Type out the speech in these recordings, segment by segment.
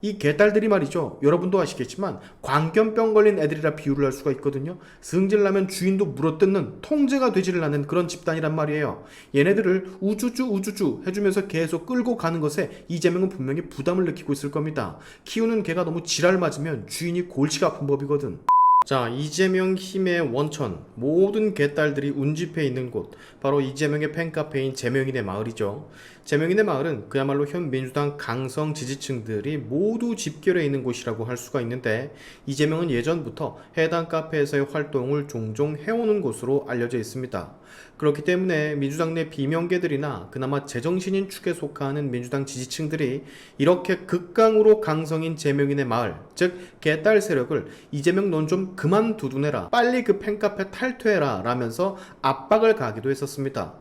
이 개딸들이 말이죠. 여러분도 아시겠지만 광견병 걸린 애들이라 비유를 할 수가 있거든요. 승질나면 주인도 물어뜯는 통제가 되지를 않는 그런 집단이란 말이에요. 얘네들을 우쭈쭈 해주면서 계속 끌고 가는 것에 이재명은 분명히 부담을 느끼고 있을 겁니다. 키우는 개가 너무 지랄 맞으면 주인이 골치가 아픈 법이거든. 자, 이재명 힘의 원천, 모든 개딸들이 운집해 있는 곳, 바로 이재명의 팬카페인 재명인의 마을이죠. 재명인의 마을은 그야말로 현 민주당 강성 지지층들이 모두 집결해 있는 곳이라고 할 수가 있는데, 이재명은 예전부터 해당 카페에서의 활동을 종종 해오는 곳으로 알려져 있습니다. 그렇기 때문에 민주당 내 비명계들이나 그나마 제정신인 축에 속하는 민주당 지지층들이 이렇게 극강으로 강성인 재명인의 마을, 즉 개딸 세력을 이재명 넌 좀 그만 두둔해라, 빨리 그 팬카페 탈퇴해라 라면서 압박을 가하기도 했었습니다.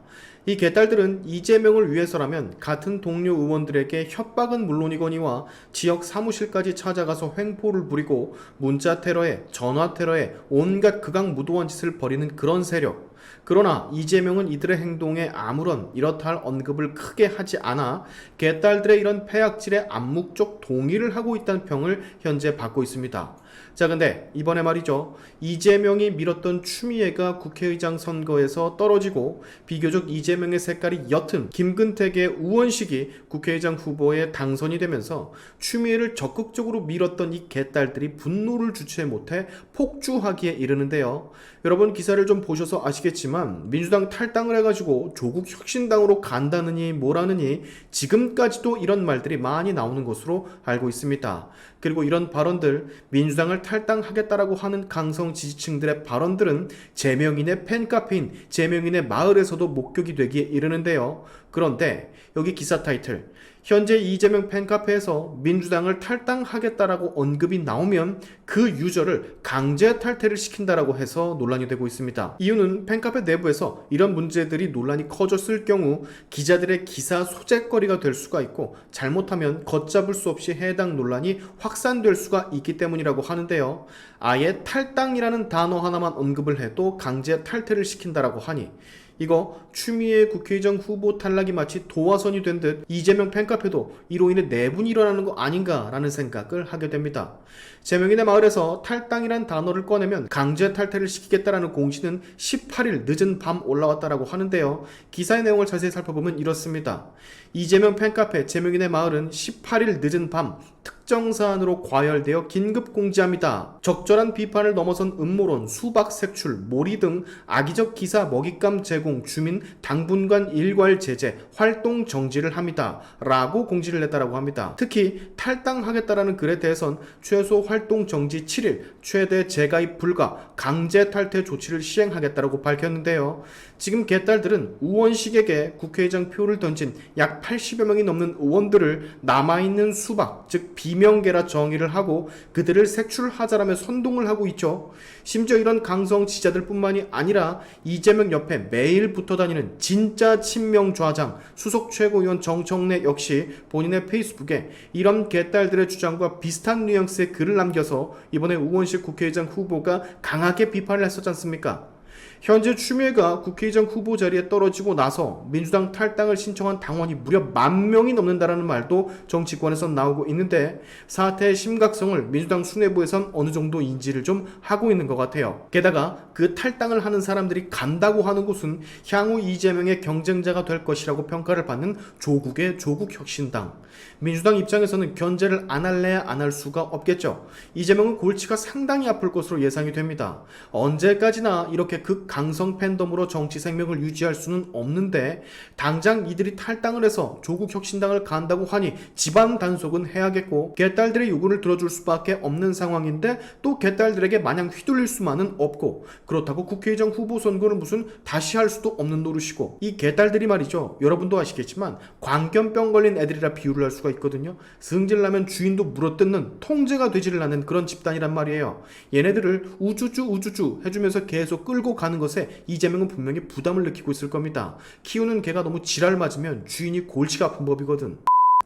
이 개딸들은 이재명을 위해서라면 같은 동료 의원들에게 협박은 물론이거니와 지역 사무실까지 찾아가서 횡포를 부리고 문자 테러에 전화 테러에 온갖 극악무도한 짓을 벌이는 그런 세력. 그러나 이재명은 이들의 행동에 아무런 이렇다 할 언급을 크게 하지 않아 개딸들의 이런 폐악질에 암묵적 동의를 하고 있다는 평을 현재 받고 있습니다. 자, 근데 이번에 말이죠. 이재명이 밀었던 추미애가 국회의장 선거에서 떨어지고 비교적 이재명의 색깔이 옅은 김근택의 우원식이 국회의장 후보에 당선이 되면서 추미애를 적극적으로 밀었던 이 개딸들이 분노를 주체 못해 폭주하기에 이르는데요. 여러분 기사를 좀 보셔서 아시겠지만 민주당 탈당을 해가지고 조국 혁신당으로 간다느니 뭐라느니 지금까지도 이런 말들이 많이 나오는 것으로 알고 있습니다. 그리고 이런 발언들, 민주당을 탈당하겠다라고 하는 강성 지지층들의 발언들은 재명인의 팬카페인 재명인의 마을에서도 목격이 되기에 이르는데요. 그런데 여기 기사 타이틀, 현재 이재명 팬카페에서 민주당을 탈당하겠다라고 언급이 나오면 그 유저를 강제 탈퇴를 시킨다라고 해서 논란이 되고 있습니다. 이유는 팬카페 내부에서 이런 문제들이 논란이 커졌을 경우 기자들의 기사 소재거리가 될 수가 있고, 잘못하면 걷잡을 수 없이 해당 논란이 확산될 수가 있기 때문이라고 하는데요. 아예 탈당이라는 단어 하나만 언급을 해도 강제 탈퇴를 시킨다라고 하니 이거 추미애 국회의장 후보 탈락이 마치 도화선이 된 듯 이재명 팬카페도 이로 인해 내분이 일어나는 거 아닌가라는 생각을 하게 됩니다. 재명인의 마을에서 탈당이란 단어를 꺼내면 강제 탈퇴를 시키겠다라는 공지는 18일 늦은 밤 올라왔다라고 하는데요. 기사의 내용을 자세히 살펴보면 이렇습니다. 이재명 팬카페 재명인의 마을은 18일 늦은 밤 특정 사안으로 과열되어 긴급 공지합니다. 적절한 비판을 넘어선 음모론, 수박 색출, 몰이 등 악의적 기사 먹잇감 제공, 주민 당분간 일괄 제재, 활동 정지를 합니다. 라고 공지를 냈다라고 합니다. 특히 탈당하겠다라는 글에 대해선 최소 활동 정지 7일, 최대 재가입 불가, 강제 탈퇴 조치를 시행하겠다라고 밝혔는데요. 지금 개딸들은 우원식에게 국회의장 표를 던진 약 80여 명이 넘는 의원들을 남아있는 수박, 즉 비명계라 정의를 하고 그들을 색출하자라며 선동을 하고 있죠. 심지어 이런 강성 지지자들 뿐만이 아니라 이재명 옆에 매일 붙어 다니는 진짜 친명 좌장 수석 최고위원 정청래 역시 본인의 페이스북에 이런 개딸들의 주장과 비슷한 뉘앙스의 글을 남겨서 이번에 우원식 국회의장 후보가 강하게 비판을 했었지 않습니까? 현재 추미애가 국회의장 후보 자리에 떨어지고 나서 민주당 탈당을 신청한 당원이 무려 10,000명이 넘는다라는 말도 정치권에서 나오고 있는데, 사태의 심각성을 민주당 수뇌부에선 어느 정도 인지를 좀 하고 있는 것 같아요. 게다가 그 탈당을 하는 사람들이 간다고 하는 곳은 향후 이재명의 경쟁자가 될 것이라고 평가를 받는 조국의 조국혁신당. 민주당 입장에서는 견제를 안 할래야 안 할 수가 없겠죠. 이재명은 골치가 상당히 아플 것으로 예상이 됩니다. 언제까지나 이렇게 강성 팬덤으로 정치 생명을 유지할 수는 없는데, 당장 이들이 탈당을 해서 조국혁신당을 간다고 하니 집안 단속은 해야겠고 개딸들의 요구를 들어줄 수밖에 없는 상황인데, 또 개딸들에게 마냥 휘둘릴 수만은 없고, 그렇다고 국회의장 후보 선거를 무슨 다시 할 수도 없는 노릇이고, 이 개딸들이 말이죠. 여러분도 아시겠지만 광견병 걸린 애들이라 비유를 할 수가 있거든요. 승질나면 주인도 물어뜯는 통제가 되지를 않는 그런 집단이란 말이에요. 얘네들을 우쭈쭈 해주면서 계속 끌고 가는 것에 이재명은 분명히 부담을 느끼고 있을 겁니다. 키우는 개가 너무 지랄 맞으면 주인이 골치가 아픈 법이거든.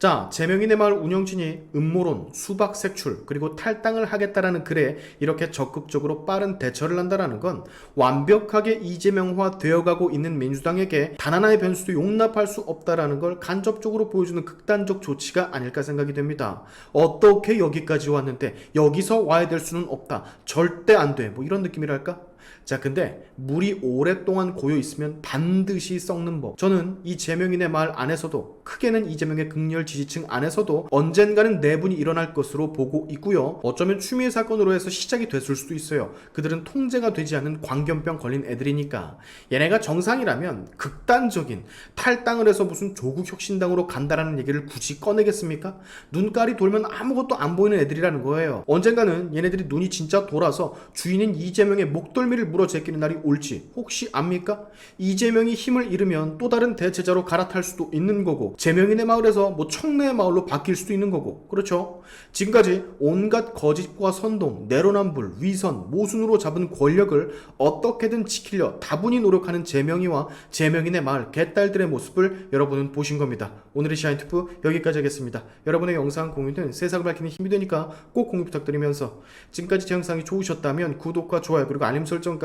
자, 제명인의 마을 운영진이 음모론, 수박 색출, 그리고 탈당을 하겠다라는 글에 이렇게 적극적으로 빠른 대처를 한다라는 건 완벽하게 이재명화 되어가고 있는 민주당에게 단 하나의 변수도 용납할 수 없다라는 걸 간접적으로 보여주는 극단적 조치가 아닐까 생각이 됩니다. 어떻게 여기까지 왔는데 여기서 와야 될 수는 없다. 절대 안 돼. 뭐 이런 느낌이랄까? 자, 근데 물이 오랫동안 고여 있으면 반드시 썩는 법. 저는 이 제명인의 말 안에서도, 크게는 이재명의 극렬 지지층 안에서도 언젠가는 내분이 일어날 것으로 보고 있고요. 어쩌면 추미애 사건으로 해서 시작이 됐을 수도 있어요. 그들은 통제가 되지 않은 광견병 걸린 애들이니까. 얘네가 정상이라면 극단적인 탈당을 해서 무슨 조국 혁신당으로 간다라는 얘기를 굳이 꺼내겠습니까? 눈깔이 돌면 아무것도 안 보이는 애들이라는 거예요. 언젠가는 얘네들이 눈이 진짜 돌아서 주인인 이재명의 목덜미를 물어 제끼는 날이 올지 혹시 압니까? 이재명이 힘을 잃으면 또 다른 대체자로 갈아탈 수도 있는 거고, 제명인의 마을에서 뭐 청래의 마을로 바뀔 수도 있는 거고. 그렇죠? 지금까지 온갖 거짓과 선동, 내로남불, 위선, 모순으로 잡은 권력을 어떻게든 지키려 다분히 노력하는 제명이와 제명인의 마을 개딸들의 모습을 여러분은 보신 겁니다. 오늘의 시아인투프 여기까지 하겠습니다. 여러분의 영상 공유는 세상을 밝히는 힘이 되니까 꼭 공유 부탁드리면서, 지금까지 제 영상이 좋으셨다면 구독과 좋아요 그리고 알림 설정까지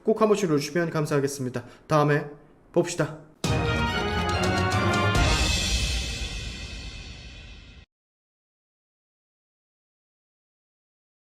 꼭 한 번씩 눌러주시면 감사하겠습니다. 다음에 봅시다.